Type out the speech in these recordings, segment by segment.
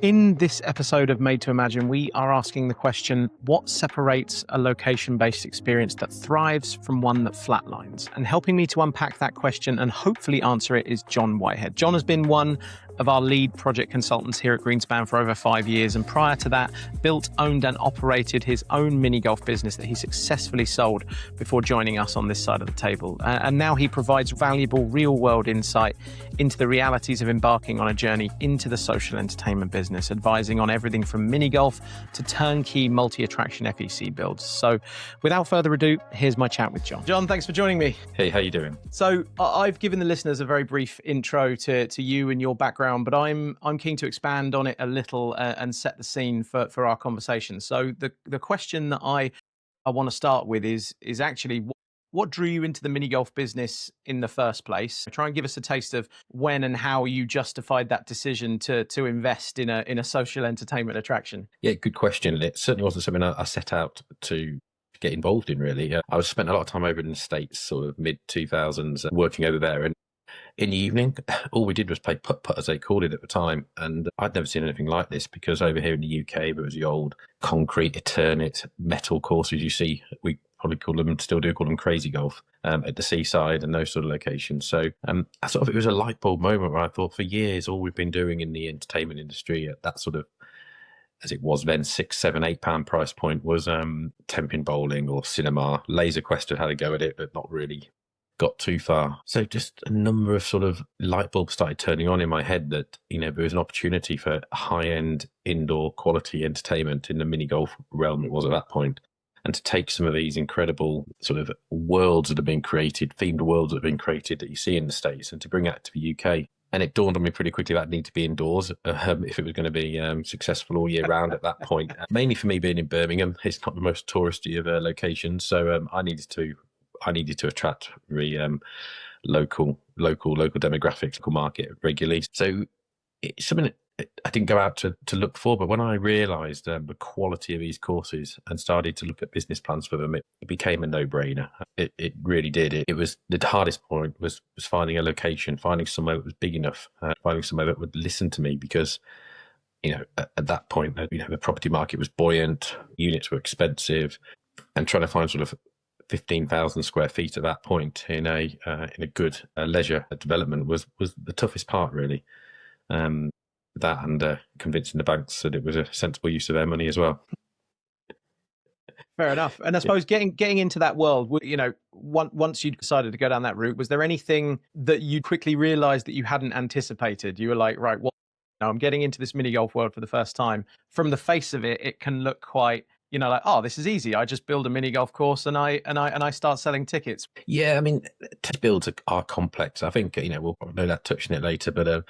In this episode of Made to Imagine, we are asking the question, what separates a location-based experience that thrives from one that flatlines? And helping me to unpack that question and hopefully answer it is John Whitehead. John has been one of our lead project consultants here at Greenspan for over 5 years, and prior to that, built, owned and operated his own mini golf business that he successfully sold before joining us on this side of the table. And now he provides valuable real-world insight into the realities of embarking on a journey into the social entertainment business, advising on everything from mini golf to turnkey multi-attraction FEC builds. So without further ado, here's my chat with John. John, thanks for joining me. Hey, how you doing? So I've given the listeners a very brief intro to you and your background, but I'm keen to expand on it a little and set the scene for our conversation. So the question that I want to start with is actually what drew you into the mini golf business in the first place? Try and give us a taste of when and how you justified that decision to invest in a social entertainment attraction. Yeah, good question. It certainly wasn't something I set out to get involved in, really. I was spent a lot of time over in the States, sort of mid-2000s, working over there. And in the evening, all we did was play putt-putt, as they called it at the time. And I'd never seen anything like this, because over here in the UK, there was the old concrete, Eternit, metal courses you see. We probably still do call them crazy golf at the seaside and those sort of locations. So I sort of, it was a light bulb moment where I thought, for years, all we've been doing in the entertainment industry at that sort of, as it was then, £6, £7, £8 price point was 10-pin bowling or cinema. Laser Quest had a go at it, but not really got too far. So just a number of sort of light bulbs started turning on in my head that, there was an opportunity for high-end indoor quality entertainment in the mini golf realm it was at that point. And to take some of these incredible sort of worlds that have been created, themed worlds that have been created that you see in the States, and to bring that to the UK. And it dawned on me pretty quickly that I'd need to be indoors if it was going to be successful all year round at that point. Mainly for me being in Birmingham, it's not the most touristy of locations, so I needed to attract the local demographics, local market regularly. So it's something that I didn't go out to look for, but when I realised the quality of these courses and started to look at business plans for them, it became a no-brainer. It really did. It was the hardest point was finding a location, finding somewhere that was big enough, finding somewhere that would listen to me, because at that point, the property market was buoyant, units were expensive, and trying to find sort of 15,000 square feet at that point in a good leisure development was the toughest part, really. That and convincing the banks that it was a sensible use of their money as well. Fair enough. And I suppose getting into that world, once you decided to go down that route, was there anything that you quickly realised that you hadn't anticipated? You were like, right, I'm getting into this mini golf world for the first time. From the face of it, it can look quite, like, oh, this is easy. I just build a mini golf course and I start selling tickets. Yeah, I mean, builds are complex. I think we'll no doubt touch on it later, but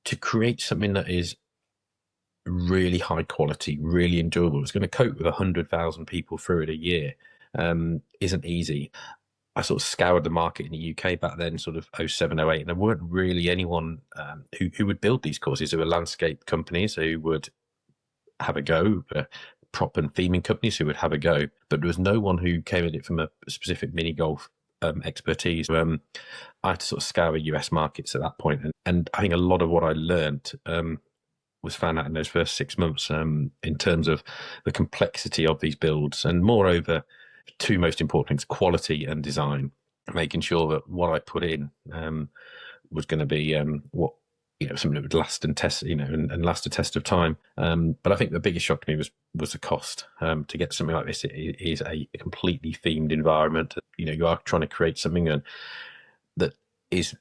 to create something that is really high quality, really enjoyable, it's going to cope with 100,000 people through it a year, isn't easy. I sort of scoured the market in the UK back then, sort of 07, 08, and there weren't really anyone who would build these courses. There were landscape companies who would have a go, prop and theming companies who would have a go, but there was no one who came at it from a specific mini golf expertise. I had to sort of scour US markets at that point, and I think a lot of what I learned was found out in those first 6 months in terms of the complexity of these builds, and moreover, two most important things: quality and design. Making sure that what I put in was going to be something that would last and test, and last a test of time. But I think the biggest shock to me was the cost. To get something like this, it is a completely themed environment. You are trying to create something that is,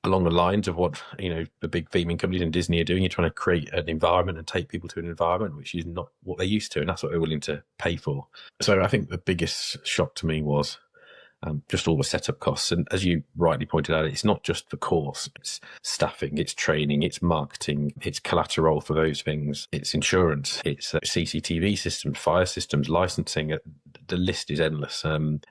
along the lines of what, the big theming companies and Disney are doing. You're trying to create an environment and take people to an environment which is not what they're used to, and that's what they're willing to pay for. So I think the biggest shock to me was just all the setup costs. And as you rightly pointed out, it's not just the course, it's staffing, it's training, it's marketing, it's collateral for those things, it's insurance, it's CCTV systems, fire systems, licensing. The list is endless.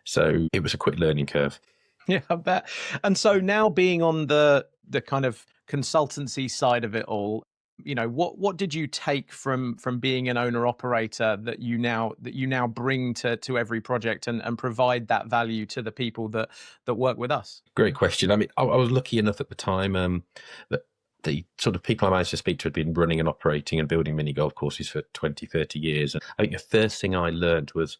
So it was a quick learning curve. Yeah, I bet. And so now being on the kind of consultancy side of it all, what did you take from being an owner operator that you now bring to every project and provide that value to the people that work with us? Great question. I mean, I was lucky enough at the time that the sort of people I managed to speak to had been running and operating and building mini golf courses for 20, 30 years. And I think the first thing I learned was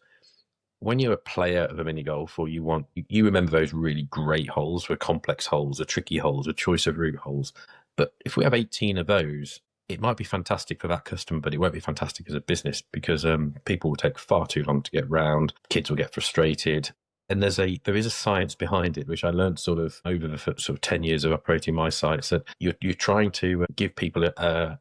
when you're a player of a mini golf, or you remember those really great holes, the complex holes, the tricky holes, the choice of route holes. But if we have 18 of those, it might be fantastic for that customer, but it won't be fantastic as a business because people will take far too long to get round. Kids will get frustrated. And there is a science behind it, which I learned sort of over the sort of 10 years of operating my sites, that you're trying to give people a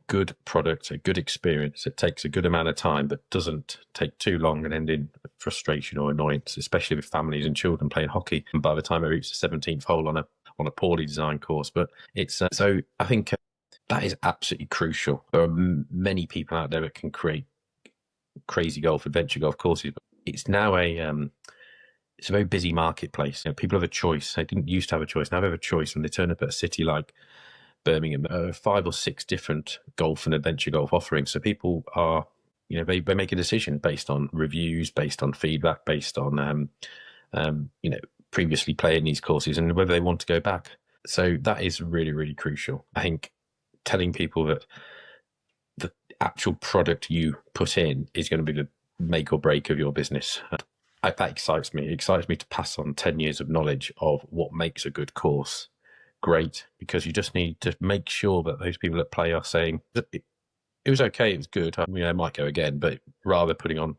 good product, a good experience. It takes a good amount of time, but doesn't take too long and end in frustration or annoyance, especially with families and children playing hockey. And by the time they reach the 17th hole on a poorly designed course, but it's so I think that is absolutely crucial. There are many people out there that can create crazy golf, adventure golf courses, but it's now it's a very busy marketplace. People have a choice. They didn't used to have a choice. Now they have a choice when they turn up at a city like Birmingham. 5 or 6 different golf and adventure golf offerings. So people are, they make a decision based on reviews, based on feedback, based on, previously playing these courses and whether they want to go back. So that is really, really crucial. I think telling people that the actual product you put in is going to be the make or break of your business. That excites me. It excites me to pass on 10 years of knowledge of what makes a good course great, because you just need to make sure that those people that play are saying, it was okay, it was good, I might go again, but rather putting on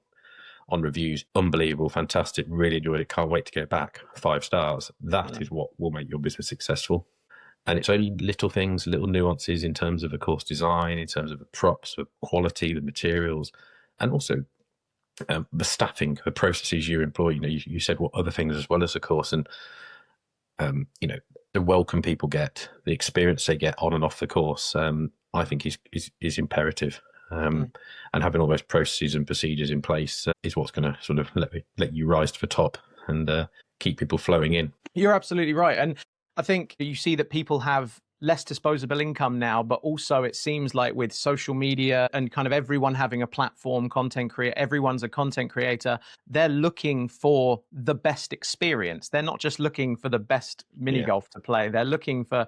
reviews, unbelievable, fantastic, really enjoyed it, can't wait to go back, 5 stars. That is what will make your business successful. And it's only little things, little nuances in terms of the course design, in terms of the props, the quality, the materials, and also the staffing, the processes you employ. You said what other things as well as the course, and the welcome people get, the experience they get on and off the course, I think is imperative. And having all those processes and procedures in place is what's going to sort of let you rise to the top and keep people flowing in. You're absolutely right. And I think you see that people have less disposable income now, but also it seems like with social media and kind of everyone having a platform, everyone's a content creator, they're looking for the best experience. They're not just looking for the best mini golf to play. They're looking for,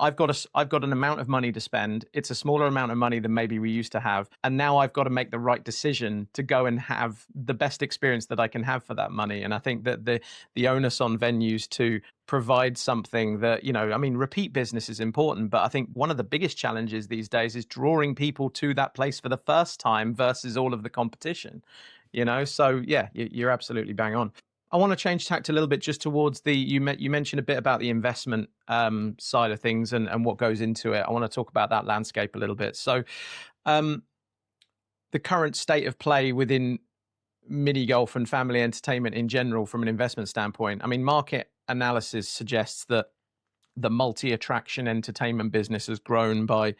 I've got an amount of money to spend. It's a smaller amount of money than maybe we used to have. And now I've got to make the right decision to go and have the best experience that I can have for that money. And I think that the onus on venues to provide something that, repeat business is important, but I think one of the biggest challenges these days is drawing people to that place for the first time versus all of the competition, So yeah, you're absolutely bang on. I want to change tact a little bit just towards you mentioned a bit about the investment side of things and what goes into it. I want to talk about that landscape a little bit. So the current state of play within mini golf and family entertainment in general from an investment standpoint, market analysis suggests that the multi-attraction entertainment business has grown by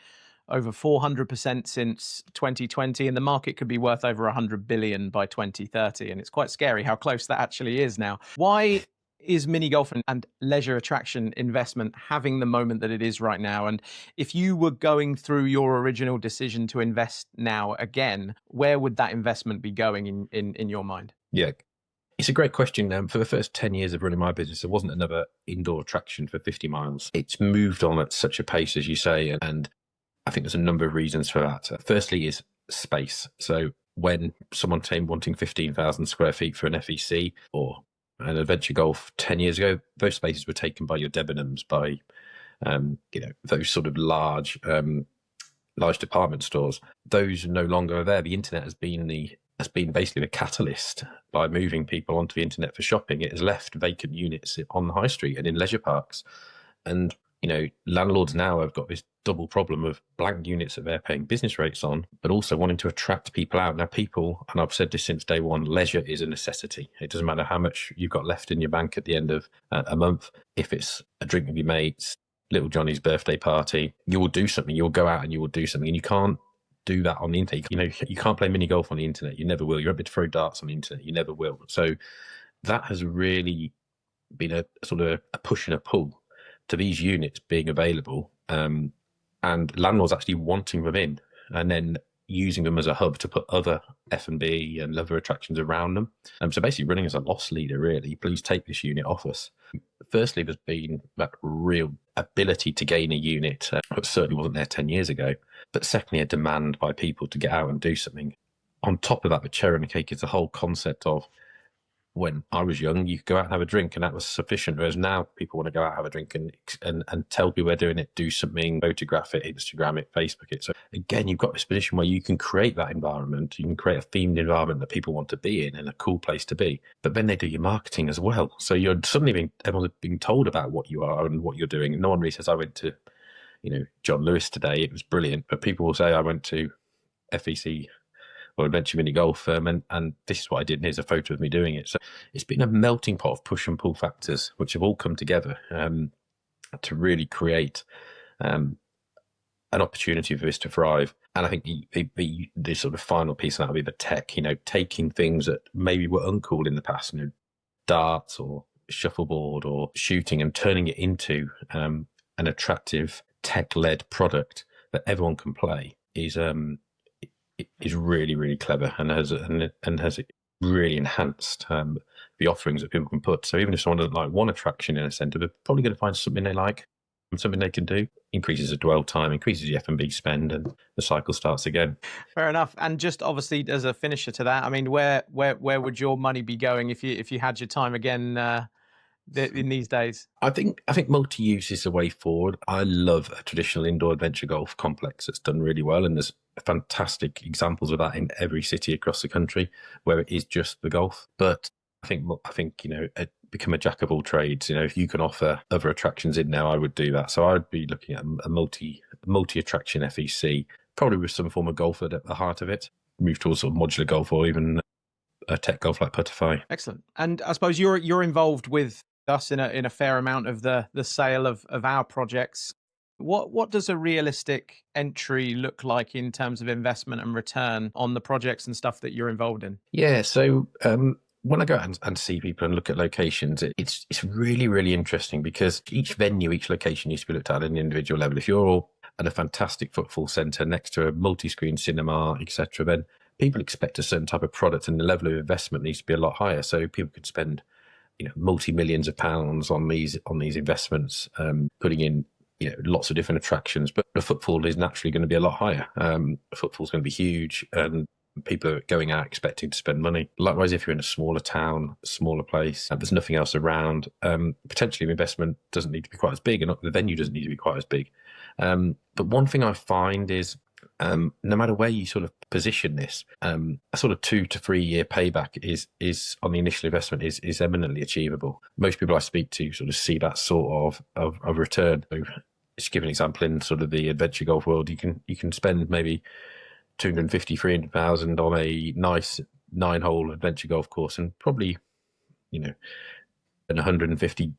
over 400% since 2020, and the market could be worth over 100 billion by 2030. And it's quite scary how close that actually is now. Why is mini golf and leisure attraction investment having the moment that it is right now? And if you were going through your original decision to invest now again, where would that investment be going in your mind? Yeah. It's a great question. For the first 10 years of running my business, there wasn't another indoor attraction for 50 miles. It's moved on at such a pace, as you say, and I think there's a number of reasons for that. Firstly is space. So when someone came wanting 15,000 square feet for an FEC or an adventure golf 10 years ago, those spaces were taken by your Debenhams, by those sort of large department stores. Those are no longer there. The internet has been basically the catalyst. By moving people onto the internet for shopping, it has left vacant units on the high street and in leisure parks. And landlords now have got this double problem of blank units that they're paying business rates on, but also wanting to attract people out. Now people, and I've said this since day one, leisure is a necessity. It doesn't matter how much you've got left in your bank at the end of a month. If it's a drink with your mates, little Johnny's birthday party, you will do something. You will go out and you will do something, and you can't do that on the internet. You can't play mini golf on the internet. You never will. You won't be able to throw darts on the internet. You never will. So that has really been a sort of a push and a pull to these units being available, and landlords actually wanting them in, and then using them as a hub to put other F&B and other attractions around them. So basically running as a loss leader, really. Please take this unit off us. firstly, there's been that real ability to gain a unit, but certainly wasn't there 10 years ago. But secondly, a demand by people to get out and do something. On top of that, the cherry on the cake is the whole concept of, when I was young, you could go out and have a drink and that was sufficient. Whereas now people want to go out, have a drink and tell people they're doing it, do something, photograph it, Instagram it, Facebook it. So again, you've got this position where you can create that environment. You can create a themed environment that people want to be in and a cool place to be. But then they do your marketing as well. So you're suddenly everyone's being told about what you are and what you're doing. And no one really says, I went to, John Lewis today. It was brilliant. But people will say, I went to FEC or Adventure Mini Golf, and this is what I did, and here's a photo of me doing it. So it's been a melting pot of push and pull factors, which have all come together to really create an opportunity for this to thrive. And I think the sort of final piece of that will be the tech, taking things that maybe were uncool in the past, darts or shuffleboard or shooting, and turning it into an attractive tech-led product that everyone can play is really, really clever, and has really enhanced the offerings that people can put. So even if someone doesn't like one attraction in a centre, they're probably going to find something they like, something they can do. Increases the dwell time, increases the F&B spend, and the cycle starts again. Fair enough. And just obviously as a finisher to that, I mean, where would your money be going if you had your time again in these days? I think multi-use is the way forward. I love a traditional indoor adventure golf complex that's done really well, and there's fantastic examples of that in every city across the country where it is just the golf. But I think become a jack of all trades. If you can offer other attractions in there, I would do that. So I'd be looking at a multi-attraction FEC, probably with some form of golf at the heart of it. Move towards sort of modular golf, or even a tech golf like Puttify. Excellent. And I suppose you're involved with us in a fair amount of the sale of our projects. What does a realistic entry look like in terms of investment and return on the projects and stuff that you're involved in? Yeah, so when I go out and see people and look at locations, it's really, really interesting, because each venue, each location needs to be looked at an individual level. If you're at a fantastic football centre next to a multi-screen cinema, etc., then people expect a certain type of product, and the level of investment needs to be a lot higher. So people could spend multi-millions of pounds on these investments, putting in lots of different attractions, but the footfall is naturally going to be a lot higher. Footfall is going to be huge, and people are going out expecting to spend money. Likewise, if you're in a smaller town, smaller place, there's nothing else around, potentially the investment doesn't need to be quite as big, and the venue doesn't need to be quite as big. But one thing I find is, no matter where you sort of position this, a sort of 2 to 3 year payback is on the initial investment is eminently achievable. Most people I speak to sort of see that sort of return. So, just give an example, in sort of the adventure golf world, you can spend maybe 250, 300,000 on a nice 9-hole adventure golf course, and probably an 150,000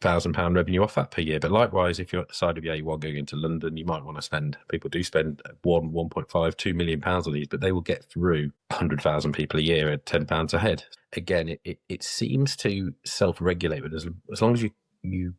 £1,000 revenue off that per year. But likewise, if you're at the side of the A1 going into London, you might want to spend, people do spend £1.5, £2 million on these, but they will get through 100,000 people a year at £10 a head. Again, it seems to self-regulate, but as long as you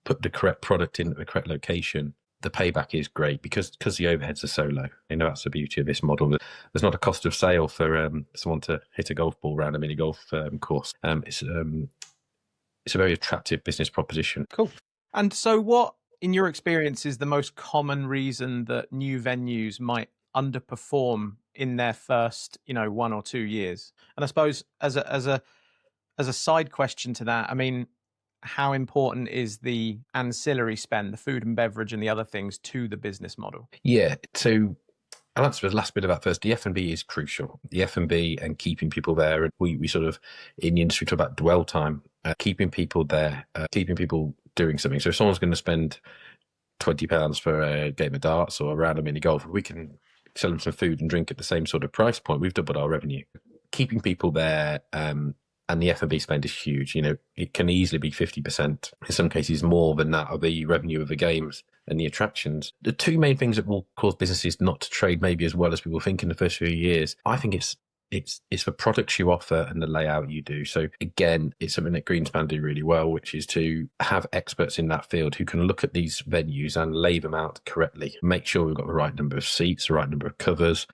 put the correct product in at the correct location, the payback is great, because the overheads are so low. That's the beauty of this model. There's not a cost of sale for someone to hit a golf ball around a mini golf course. It's a very attractive business proposition. Cool. And so what, in your experience, is the most common reason that new venues might underperform in their first 1 or 2 years? And I suppose as a side question to that, I mean, how important is the ancillary spend, the food and beverage and the other things, to the business model? Yeah, so I'll answer the last bit of that first. The F&B is crucial. The F&B and keeping people there. And we sort of, in the industry, talk about dwell time, keeping people there, keeping people doing something. So if someone's going to spend £20 for a game of darts or a round of mini golf, we can sell them some food and drink at the same sort of price point. We've doubled our revenue. Keeping people there, and the F&B spend is huge. It can easily be 50%, in some cases more than that, of the revenue of the games and the attractions. The two main things that will cause businesses not to trade maybe as well as people think in the first few years, I think it's the products you offer and the layout you do. So again, it's something that Greenspan do really well, which is to have experts in that field who can look at these venues and lay them out correctly, make sure we've got the right number of seats, the right number of covers,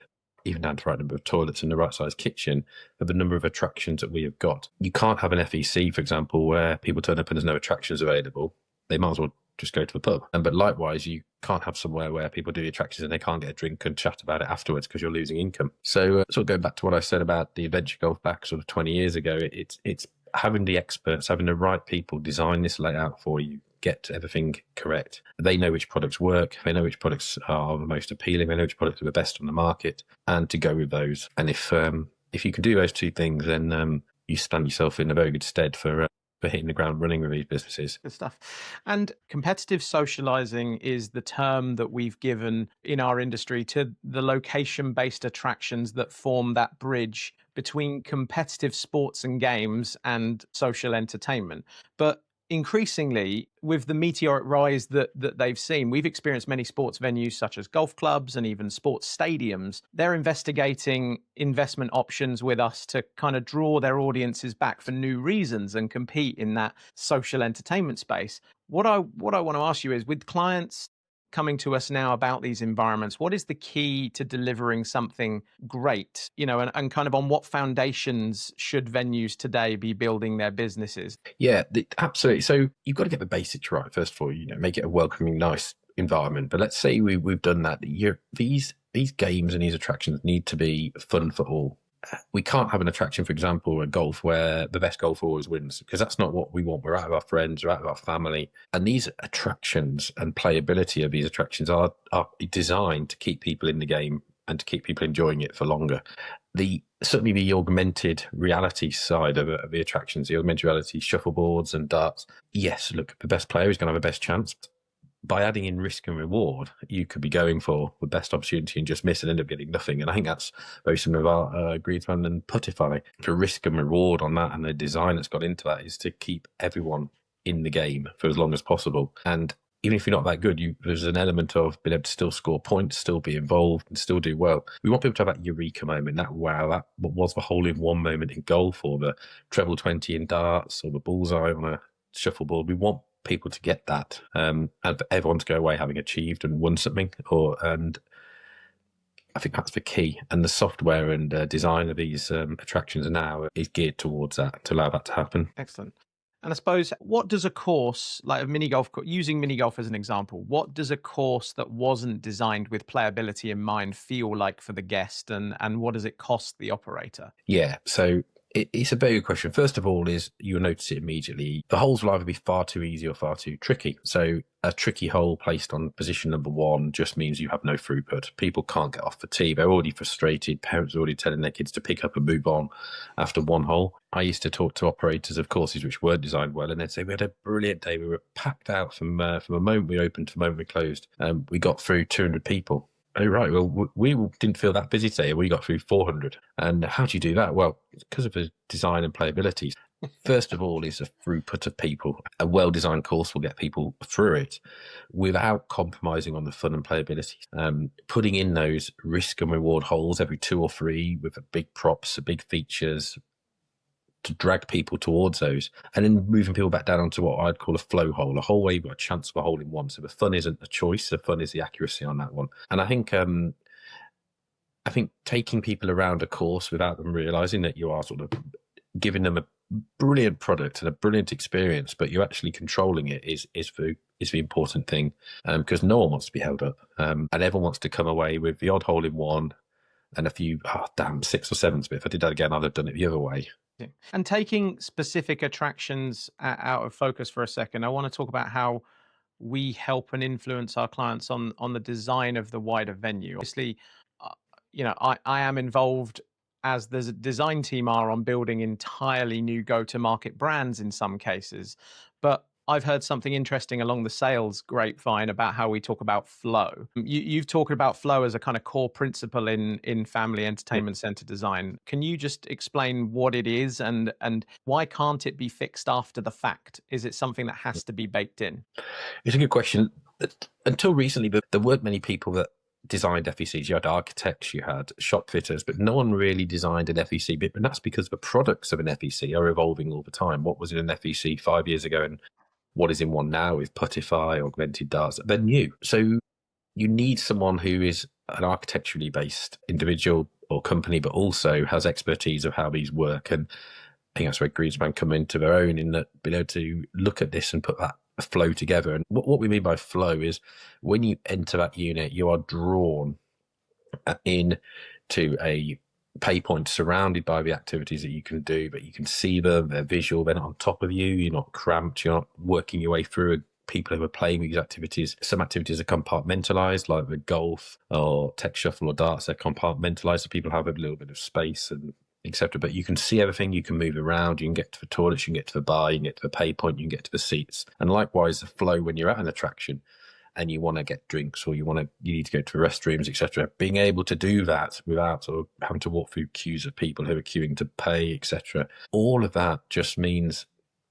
even down to the right number of toilets and the right size kitchen, for the number of attractions that we have got. You can't have an FEC, for example, where people turn up and there's no attractions available. They might as well just go to the pub. But likewise, you can't have somewhere where people do the attractions and they can't get a drink and chat about it afterwards because you're losing income. So sort of going back to what I said about the adventure golf back sort of 20 years ago, it's having the experts, having the right people design this layout for you, get everything correct. They know which products work. They know which products are the most appealing. They know which products are the best on the market, and to go with those. And if you can do those two things, then you stand yourself in a very good stead for hitting the ground running with these businesses. Good stuff. And competitive socializing is the term that we've given in our industry to the location-based attractions that form that bridge between competitive sports and games and social entertainment. But increasingly, with the meteoric rise that they've seen, we've experienced many sports venues such as golf clubs and even sports stadiums. They're investigating investment options with us to kind of draw their audiences back for new reasons and compete in that social entertainment space. What I want to ask you is, with clients coming to us now about these environments, what is the key to delivering something great, and kind of on what foundations should venues today be building their businesses? Yeah, absolutely. So you've got to get the basics right first of all. Make it a welcoming, nice environment. But let's say we've done that. These games and these attractions need to be fun for all. We can't have an attraction, for example, at golf where the best golfer always wins, because that's not what we want. We're out with our friends, we're out with our family. And these attractions and playability of these attractions are designed to keep people in the game and to keep people enjoying it for longer. Certainly the augmented reality side of the attractions, the augmented reality shuffleboards and darts. Yes, look, the best player is going to have the best chance. By adding in risk and reward, you could be going for the best opportunity and just miss and end up getting nothing. And I think that's very similar to our Greenspan and Putify. The risk and reward on that and the design that's got into that is to keep everyone in the game for as long as possible. And even if you're not that good, there's an element of being able to still score points, still be involved, and still do well. We want people to have that eureka moment, that wow, that what was the hole-in-one moment in golf, or the treble 20 in darts, or the bullseye on a shuffleboard. We want people to get that, and for everyone to go away having achieved and won something. And I think that's the key. And the software and design of these attractions now is geared towards that, to allow that to happen. Excellent. And I suppose, what does a course like a mini golf, using mini golf as an example, what does a course that wasn't designed with playability in mind feel like for the guest, and what does it cost the operator? Yeah, so it's a very good question. First of all, you'll notice it immediately. The holes will either be far too easy or far too tricky. So a tricky hole placed on position number one just means you have no throughput. People can't get off the tee. They're already frustrated. Parents are already telling their kids to pick up and move on after one hole. I used to talk to operators of courses which weren't designed well, and they'd say, we had a brilliant day. We were packed out from the moment we opened to the moment we closed. We got through 200 people. Oh, right. Well, we didn't feel that busy today. We got through 400. And how do you do that? Well, it's because of the design and playability. First of all is a throughput of people. A well-designed course will get people through it without compromising on the fun and playability. Putting in those risk and reward holes every 2 or 3 with big props, big features, to drag people towards those, and then moving people back down onto what I'd call a flow hole, a hole where you've got a chance of a hole in one. So the fun isn't a choice, the fun is the accuracy on that one. And I think taking people around a course without them realizing that you are sort of giving them a brilliant product and a brilliant experience, but you're actually controlling it is the important thing, because no one wants to be held up, and everyone wants to come away with the odd hole in one and a few 6 or 7s. But if I did that again, I'd have done it the other way. And taking specific attractions out of focus for a second, I want to talk about how we help and influence our clients on the design of the wider venue. Obviously, I am involved, as the design team are, on building entirely new go-to-market brands in some cases. But I've heard something interesting along the sales grapevine about how we talk about flow. You've talked about flow as a kind of core principle in family entertainment center design. Can you just explain what it is, and why can't it be fixed after the fact? Is it something that has to be baked in? It's a good question. Until recently, there weren't many people that designed FECs. You had architects, you had shop fitters, but no one really designed an FEC bit. And that's because the products of an FEC are evolving all the time. What was in an FEC 5 years ago and what is in one now with Putify, augmented darts, they're new. So you need someone who is an architecturally based individual or company, but also has expertise of how these work. And I think that's where Greenspan come into their own, in that being able to look at this and put that flow together. And what we mean by flow is when you enter that unit, you are drawn in to a pay point surrounded by the activities that you can do, but you can see them, they're visual, they're not on top of you, you're not cramped, you're not working your way through people who are playing these activities. Some activities are compartmentalized, like the golf or tech shuffle or darts, they're compartmentalized, so people have a little bit of space and etc. But you can see everything, you can move around, you can get to the toilets, you can get to the bar, you can get to the pay point, you can get to the seats. And likewise, the flow when you're at an attraction and you want to get drinks or you need to go to the restrooms, etc. Being able to do that without sort of having to walk through queues of people who are queuing to pay, etc. All of that just means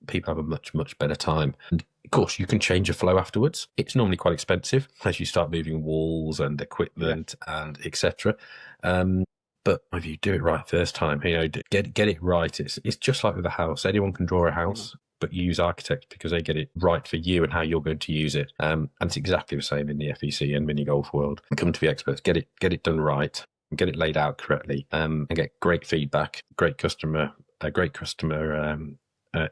people have a much, much better time. And of course, you can change your flow afterwards. It's normally quite expensive as you start moving walls and equipment and etc. But if you do it right first time, get it right. It's just like with a house. Anyone can draw a house, but you use architects because they get it right for you and how you're going to use it. And it's exactly the same in the FEC and mini golf world. Come to the experts, get it done right, get it laid out correctly, and get great feedback, great customer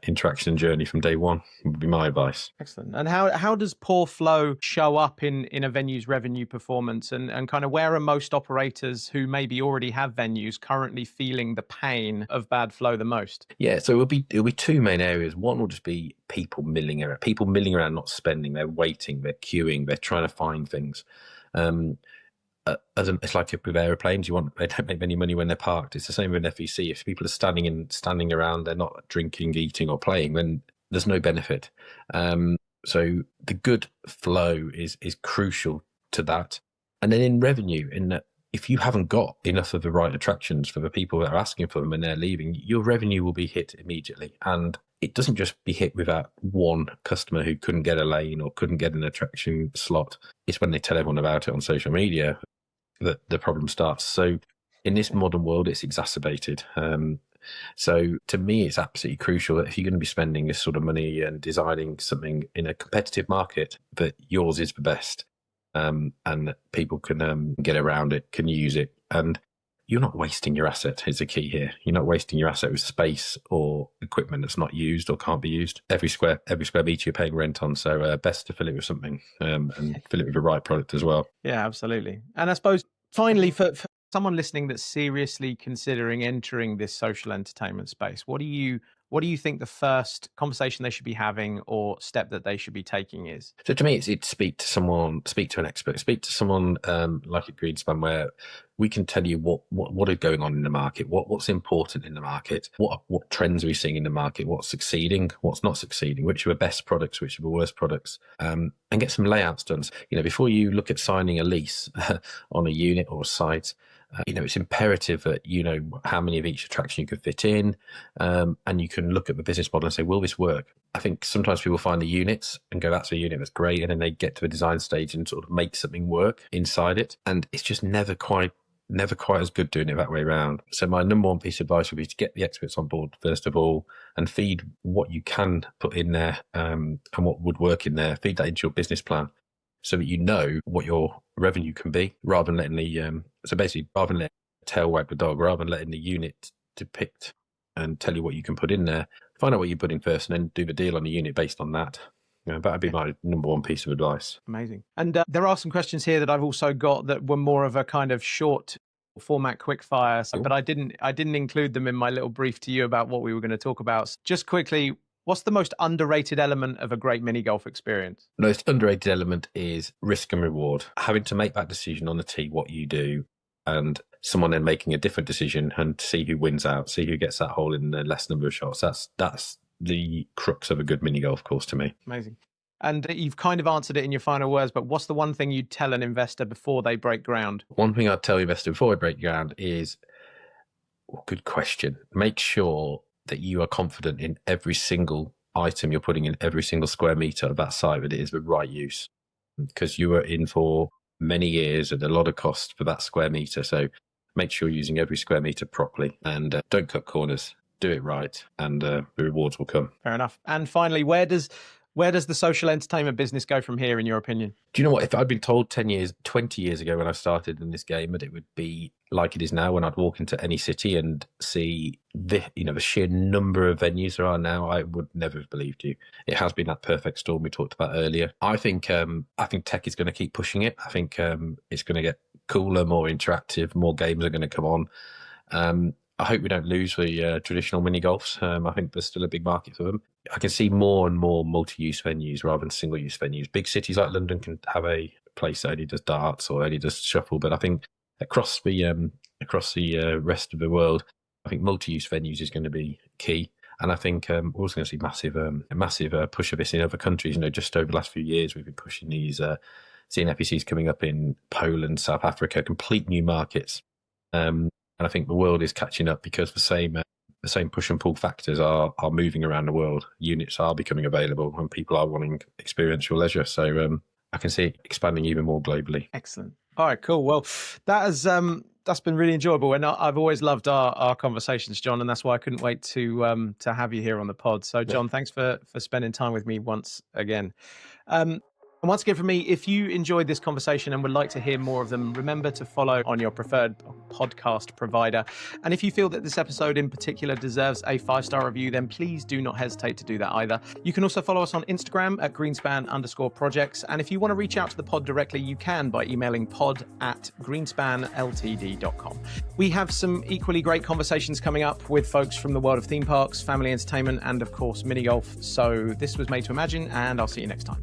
interaction and journey from day one would be my advice. Excellent. And how does poor flow show up in a venue's revenue performance, and kind of where are most operators who maybe already have venues currently feeling the pain of bad flow the most? Yeah, so it'll be two main areas. One will just be people milling around, not spending. They're waiting, they're queuing, they're trying to find things. It's like with airplanes, they don't make any money when they're parked. It's the same with an FEC. If people are standing around, they're not drinking, eating, or playing, then there's no benefit. So the good flow is crucial to that. And then in revenue, in that if you haven't got enough of the right attractions for the people that are asking for them and they're leaving, your revenue will be hit immediately. And it doesn't just be hit with that one customer who couldn't get a lane or couldn't get an attraction slot. It's when they tell everyone about it on social media that the problem starts. So in this modern world, it's exacerbated. So to me, it's absolutely crucial that if you're going to be spending this sort of money and designing something in a competitive market, that yours is the best, and that people can get around it, can use it. And you're not wasting your asset is the key here. You're not wasting your asset with space or equipment that's not used or can't be used. Every square meter you're paying rent on, so best to fill it with something, and fill it with the right product as well. Yeah, absolutely. And I suppose finally, for someone listening that's seriously considering entering this social entertainment space, what do you think the first conversation they should be having or step that they should be taking is? So to me, it's speak to an expert, speak to someone like at Greenspan, where we can tell you what is going on in the market, what's important in the market, what trends are we seeing in the market, what's succeeding, what's not succeeding, which are the best products, which are the worst products, and get some layouts done. Before you look at signing a lease on a unit or a site, it's imperative that you know how many of each attraction you could fit in, and you can look at the business model and say, will this work? I think sometimes people find the units and go, that's a unit, that's great, and then they get to the design stage and sort of make something work inside it, and it's just never quite as good doing it that way around. So my number one piece of advice would be to get the experts on board first of all, and feed what you can put in there, and what would work in there. Feed that into your business plan, so that you know what your revenue can be, rather than letting the rather than letting the tail wag the dog, rather than letting the unit depict and tell you what you can put in there. Find out what you put in first, and then do the deal on the unit based on that. That'd be my number one piece of advice. Amazing. And there are some questions here that I've also got that were more of a kind of short format quick fire, but I didn't include them in my little brief to you about what we were going to talk about. Just quickly, what's the most underrated element of a great mini golf experience? The most underrated element is risk and reward. Having to make that decision on the tee, what you do, and someone then making a different decision, and see who wins out, see who gets that hole in the less number of shots. That's the crux of a good mini golf course to me. Amazing. And you've kind of answered it in your final words, but what's the one thing you'd tell an investor before they break ground? One thing I'd tell an investor before they break ground is, good question. Make sure that you are confident in every single item you're putting in every single square meter of that site, that it is the right use, because you are in for many years at a lot of cost for that square meter. So make sure you're using every square meter properly, and don't cut corners. Do it right, and the rewards will come. Fair enough. And finally, where does Where does the social entertainment business go from here, in your opinion? Do you know what? If I'd been told 10 years, 20 years ago when I started in this game that it would be like it is now, when I'd walk into any city and see the sheer number of venues there are now, I would never have believed you. It has been that perfect storm we talked about earlier. I think tech is going to keep pushing it. I think it's going to get cooler, more interactive, more games are going to come on. I hope we don't lose the traditional mini golfs. I think there's still a big market for them. I can see more and more multi-use venues rather than single-use venues. Big cities like London can have a place that only does darts or only does shuffle, but I think across the rest of the world, I think multi-use venues is going to be key. And I think we're also going to see a massive push of this in other countries. Just over the last few years, we've been pushing these seeing FECs coming up in Poland, South Africa, complete new markets. And I think the world is catching up because the same push and pull factors are moving around the world. Units are becoming available and people are wanting experiential leisure. So I can see it expanding even more globally. Excellent. All right, cool. Well, that's been really enjoyable, and I've always loved our conversations, John, and that's why I couldn't wait to have you here on the pod. So, John, thanks for spending time with me once again. And once again, from me, if you enjoyed this conversation and would like to hear more of them, remember to follow on your preferred podcast provider. And if you feel that this episode in particular deserves a 5-star review, then please do not hesitate to do that either. You can also follow us on Instagram at Greenspan_projects. And if you want to reach out to the pod directly, you can by emailing pod@greenspanltd.com. We have some equally great conversations coming up with folks from the world of theme parks, family entertainment, and of course, mini golf. So this was Made to Imagine, and I'll see you next time.